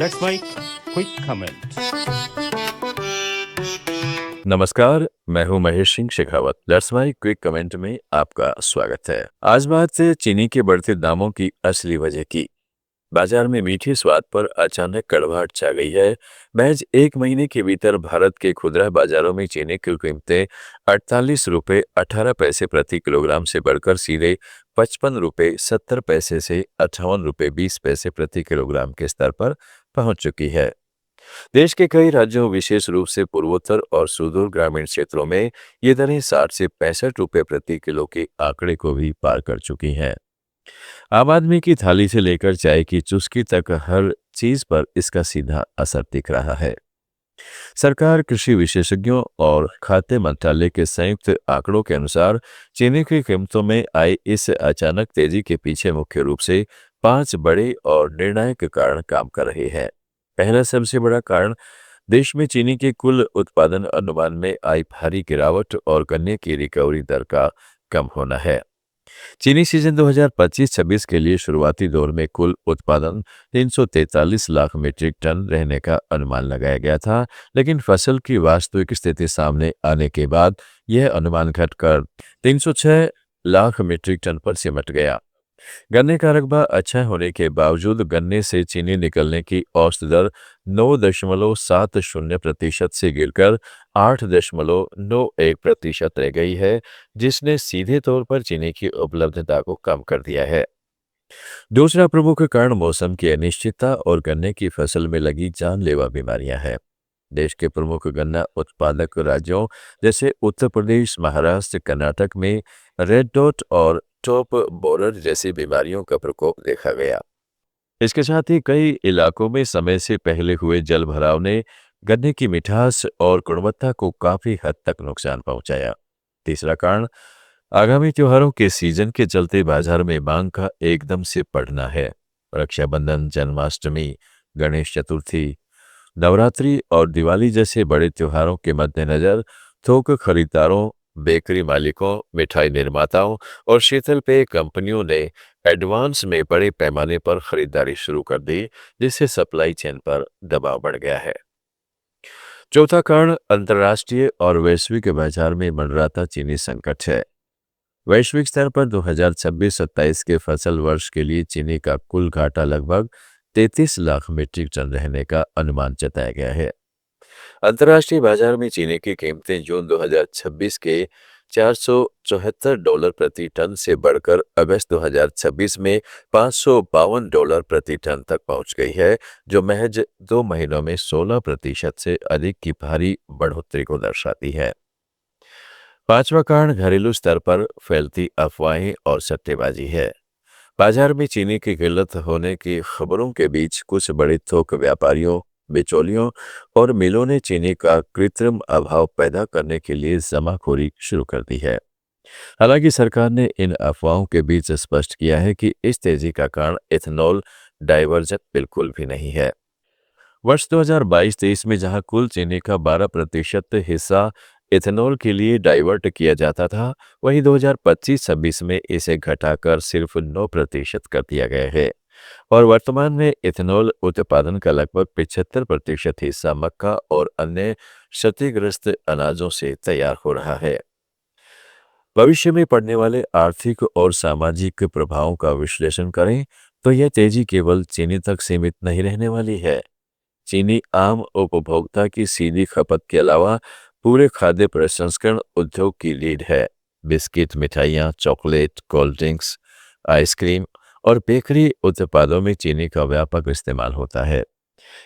That's my quick comment. नमस्कार, मैं हूं Mahesh Singh Shekhawat. Let's my quick comment में आपका स्वागत है। आज बात है चीनी के बढ़ते दामों की असली वजह की। बाजार में मीठे स्वाद पर अचानक कड़वाहट छा गई है। महज एक महीने के भीतर भारत के खुदरा बाजारों में चीनी की कीमतें 48 रुपये 18 पैसे प्रति किलोग्राम से बढ़कर सीधे 55 रुपये 70 पैसे से 58 रुपये 20 पैसे प्रति किलोग्राम के स्तर पर पहुंच चुकी है। देश के कई राज्यों विशेष रूप से पूर्वोत्तर और सुदूर ग्रामीण क्षेत्रों में ये दरें 60 से 65 रुपये प्रति किलो के आंकड़े को भी पार कर चुकी हैं। आम आदमी की थाली से लेकर चाय की चुस्की तक हर चीज पर इसका सीधा असर दिख रहा है। सरकार, कृषि विशेषज्ञों और खाद्य मंत्रालय के संयुक्त आंकड़ों के अनुसार चीनी की कीमतों में आई इस अचानक तेजी के पीछे मुख्य रूप से 5 बड़े और निर्णायक कारण काम कर रहे हैं। पहला सबसे बड़ा कारण देश में चीनी के कुल उत्पादन अनुमान में आई भारी गिरावट और गन्ने की रिकवरी दर का कम होना है। चीनी सीजन 2025-26 के लिए शुरुआती दौर में कुल उत्पादन 343 लाख मीट्रिक टन रहने का अनुमान लगाया गया था, लेकिन फसल की वास्तविक स्थिति सामने आने के बाद यह अनुमान घटकर 306 लाख मीट्रिक टन पर सिमट गया। गन्ने का रकबा अच्छा होने के बावजूद गन्ने से चीनी निकलने की औसत दर 9.70% से गिरकर 8.91% रह गई है, जिसने सीधे तौर पर चीनी की उपलब्धता को कम कर दिया है। दूसरा प्रमुख कारण मौसम की अनिश्चितता और गन्ने की फसल में लगी जानलेवा बीमारियां हैं। देश के प्रमुख गन्ना उत्पादक राज्यों जैसे उत्तर प्रदेश, महाराष्ट्र, कर्नाटक में रेड डॉट और टॉप बोरर जैसी बीमारियों का प्रकोप देखा गया। इसके साथ ही कई इलाकों में समय से पहले हुए जल भराव ने गन्ने की मिठास और गुणवत्ता को काफी हद तक नुकसान पहुंचाया। तीसरा कारण आगामी त्योहारों के सीजन के चलते बाजार में मांग का एकदम से बढ़ना है। रक्षाबंधन, जन्माष्टमी, गणेश चतुर्थी, नवरात्रि और दिवाली जैसे बड़े त्योहारों के मद्देनजर थोक खरीदारों, बेकरी मालिकों, मिठाई निर्माताओं और शीतल पेय कंपनियों ने एडवांस में बड़े पैमाने पर खरीदारी शुरू कर दी, जिससे सप्लाई चेन पर दबाव बढ़ गया है। चौथा कारण अंतर्राष्ट्रीय और वैश्विक बाजार में मंडराता चीनी संकट है। वैश्विक स्तर पर 2026-27 के फसल वर्ष के लिए चीनी का कुल घाटा लगभग 33 लाख मीट्रिक टन रहने का अनुमान जताया गया है। अंतर्राष्ट्रीय बाजार में चीनी की कीमतें जून 2026 के $474 प्रति टन से बढ़कर अगस्त 2026 में $552 प्रति टन तक पहुंच गई है, जो महज 2 महीनों में 16% से अधिक की भारी बढ़ोतरी को दर्शाती है। पांचवा कारण घरेलू स्तर पर फैलती अफवाहें और सट्टेबाजी है। बाजार में चीनी की किल्लत होने की खबरों के बीच कुछ बड़े थोक व्यापारियों, बिचौलियों और मिलों ने चीनी का कृत्रिम अभाव पैदा करने के लिए जमाखोरी शुरू कर दी है। हालांकि सरकार ने इन अफवाहों के बीच स्पष्ट किया है कि इस तेजी का कारण इथेनॉल डाइवर्जन बिल्कुल भी नहीं है। वर्ष 2022-23 में जहां कुल चीनी का 12% हिस्सा इथेनॉल के लिए डाइवर्ट किया जाता था, वहीं 2025-26 में इसे घटाकर सिर्फ 9% कर दिया गया है और वर्तमान में इथेनॉल उत्पादन का लगभग 75% हिस्सा मक्का और अन्य क्षतिग्रस्त अनाजों से तैयार हो रहा है। भविष्य में पड़ने वाले आर्थिक और सामाजिक प्रभावों का विश्लेषण करें तो यह तेजी केवल चीनी तक सीमित नहीं रहने वाली है। चीनी आम उपभोक्ता की सीधी खपत के अलावा पूरे खाद्य प्रसंस्करण उद्योग की लीड है। बिस्किट, मिठाइयाँ, चॉकलेट, कोल्ड ड्रिंक्स, आइसक्रीम और बेकरी उत्पादों में चीनी का व्यापक इस्तेमाल होता है।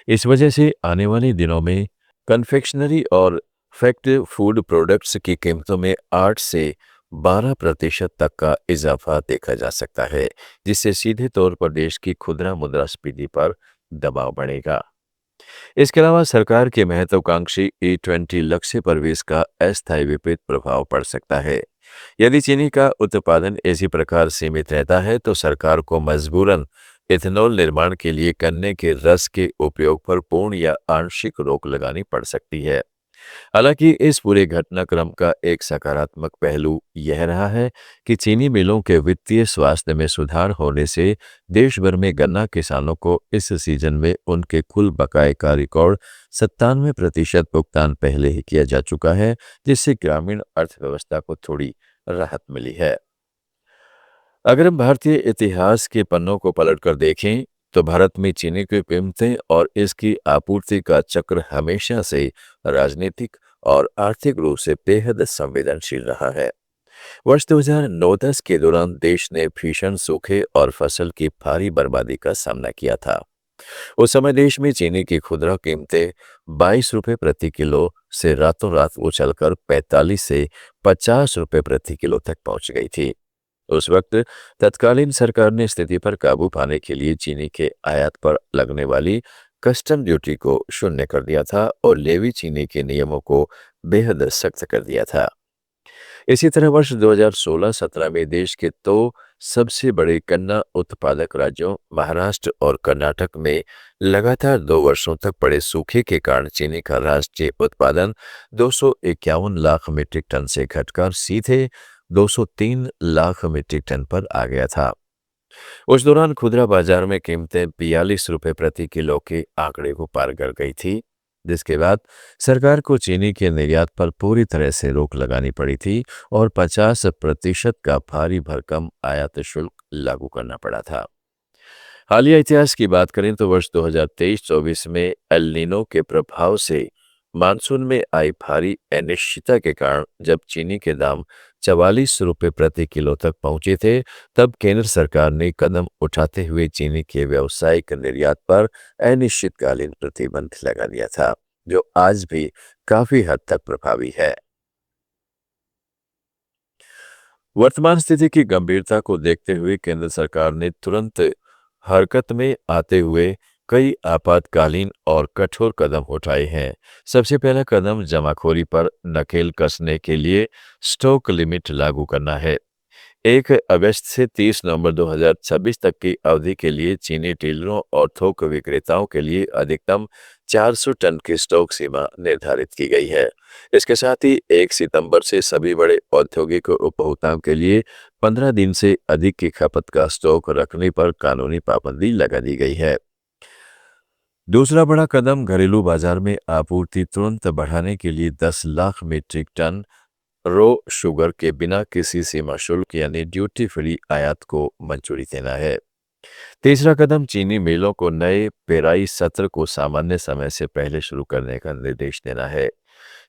इस वजह से आने वाले दिनों में कन्फेक्शनरी और फैक्ट फूड प्रोडक्ट्स की कीमतों में 8 से 12% तक का इजाफा देखा जा सकता है, जिससे सीधे तौर पर देश की खुदरा मुद्रास्फीति पर दबाव बढ़ेगा। इसके अलावा सरकार के महत्वाकांक्षी E20 लक्ष्य पर भी इसका अस्थायी विपरीत प्रभाव पड़ सकता है। यदि चीनी का उत्पादन इसी प्रकार सीमित रहता है तो सरकार को मजबूरन इथेनॉल निर्माण के लिए गन्ने के रस के उपयोग पर पूर्ण या आंशिक रोक लगानी पड़ सकती है। हालांकि इस पूरे घटनाक्रम का एक सकारात्मक पहलू यह रहा है कि चीनी मिलों के वित्तीय स्वास्थ्य में सुधार होने से देश भर में गन्ना किसानों को इस सीजन में उनके कुल बकाये का रिकॉर्ड 97% भुगतान पहले ही किया जा चुका है, जिससे ग्रामीण अर्थव्यवस्था को थोड़ी राहत मिली है। अगर हम भारतीय इतिहास के पन्नों को पलटकर देखें तो भारत में चीनी की कीमतें और इसकी आपूर्ति का चक्र हमेशा से राजनीतिक और आर्थिक रूप से बेहद संवेदनशील रहा है। वर्ष 2009-10 के दौरान देश ने भीषण सूखे और फसल की भारी बर्बादी का सामना किया था। उस समय देश में चीनी की खुदरा कीमतें 22 रुपये प्रति किलो से रातों रात उछलकर 45 से 50 रुपये प्रति किलो तक पहुंच गई थी। उस वक्त तत्कालीन सरकार ने स्थिति पर काबू पाने के लिए चीनी के आयात पर लगने वाली कस्टम ड्यूटी को शून्य कर दिया था और लेवी चीनी के नियमों को बेहद सख्त कर दिया था। इसी तरह वर्ष 2016-17 में देश के दो सबसे बड़े गन्ना उत्पादक राज्यों महाराष्ट्र और कर्नाटक में लगातार 2 वर्षों तक पड़े सूखे के कारण चीनी का राष्ट्रीय उत्पादन 251 लाख मीट्रिक टन से घटकर सीधे 203 लाख मीट्रिक टन पर आ गया था। उस दौरान खुदरा बाजार में कीमतें 42 रुपये प्रति किलो के आंकड़े को पार कर गई थी, जिसके बाद सरकार को चीनी के निर्यात पर पूरी तरह से रोक लगानी पड़ी थी और 50% का भारी भरकम आयात शुल्क लागू करना पड़ा था। हालिया इतिहास की बात करें तो वर्ष 2023-24 में एल नीनो के प्रभाव से मानसून में आई भारी अनिश्चितता के कारण जब चीनी के दाम 44 रुपये प्रति किलो तक पहुंचे थे, तब केंद्र सरकार ने कदम उठाते हुए चीनी के व्यावसायिक निर्यात पर अनिश्चितकालीन प्रतिबंध लगा दिया था, जो आज भी काफी हद तक प्रभावी है। वर्तमान स्थिति की गंभीरता को देखते हुए केंद्र सरकार ने तुरंत हरकत में आते हुए कई आपातकालीन और कठोर कदम उठाए हैं। सबसे पहला कदम जमाखोरी पर नकेल कसने के लिए स्टॉक लिमिट लागू करना है। 1 अगस्त से 30 नवंबर 2026 तक की अवधि के लिए चीनी डीलरों और थोक विक्रेताओं के लिए अधिकतम 400 टन की स्टॉक सीमा निर्धारित की गई है। इसके साथ ही 1 सितंबर से सभी बड़े औद्योगिक उपभोक्ताओं के लिए 15 दिन से अधिक की खपत का स्टॉक रखने पर कानूनी पाबंदी लगा दी गई है। दूसरा बड़ा कदम घरेलू बाजार में आपूर्ति तुरंत बढ़ाने के लिए 10 लाख मीट्रिक टन रो शुगर के बिना किसी सीमा शुल्क यानी ड्यूटी फ्री आयात को मंजूरी देना है। तीसरा कदम चीनी मिलों को नए पेराई सत्र को सामान्य समय से पहले शुरू करने का निर्देश देना है।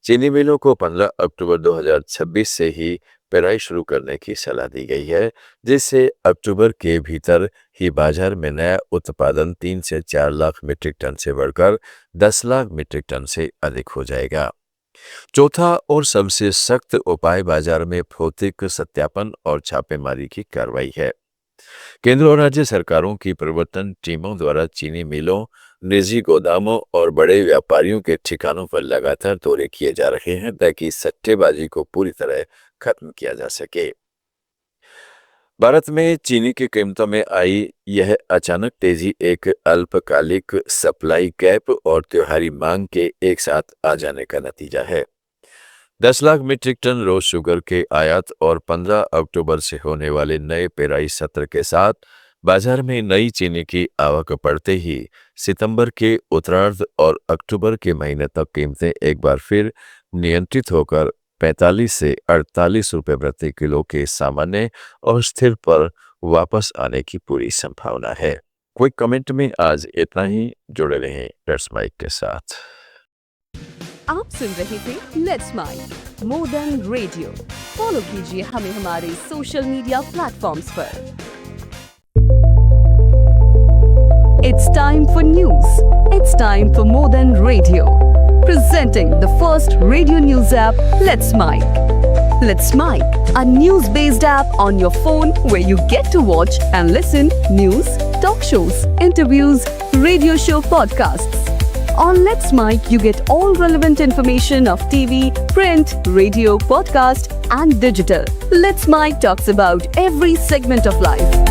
चीनी मिलों को 15 अक्टूबर 2026 से ही पेराई शुरू करने की सलाह दी गई है, जिससे अक्टूबर के भीतर ही बाजार में नया उत्पादन 3 से 4 लाख मीट्रिक टन से बढ़कर 10 लाख मीट्रिक टन से अधिक हो जाएगा। चौथा और सबसे सख्त उपाय बाजार में भौतिक सत्यापन और छापेमारी की कार्रवाई है। केंद्र और राज्य सरकारों की प्रवर्तन टीमों द्वारा चीनी मिलों, निजी गोदामों और बड़े व्यापारियों के ठिकानों पर लगातार दौरे किए जा रहे हैं ताकि सट्टेबाजी को पूरी तरह खत्म किया जा सके। भारत में चीनी की कीमतों में आई यह अचानक तेजी एक अल्पकालिक सप्लाई गैप और त्योहारी मांग के एक साथ आ जाने का नतीजा है। 10 लाख मीट्रिक टन रोज शुगर के आयात और 15 अक्टूबर से होने वाले नए पेराई सत्र के साथ बाजार में नई चीनी की आवक बढ़ते ही सितंबर के उत्तरार्ध और अक्टूबर के महीने तक कीमतें एक बार फिर नियंत्रित होकर 45 से 48 रुपये प्रति किलो के सामान्य और स्थिर पर वापस आने की पूरी संभावना है। क्विक कमेंट में आज इतना ही। जुड़े रहें लेट्स माइक के साथ। आप सुन रहे थे let's mike more than radio. Follow कीजिए हमें हमारे सोशल मीडिया प्लेटफॉर्म्स पर। It's time for news. It's time for more than radio. Presenting the first radio news app, Let's Mic. Let's Mic, a news-based app on your phone where you get to watch and listen news, talk shows, interviews, radio show podcasts. On Let's Mic, you get all relevant information of TV, print, radio, podcast, and digital. Let's Mic talks about every segment of life.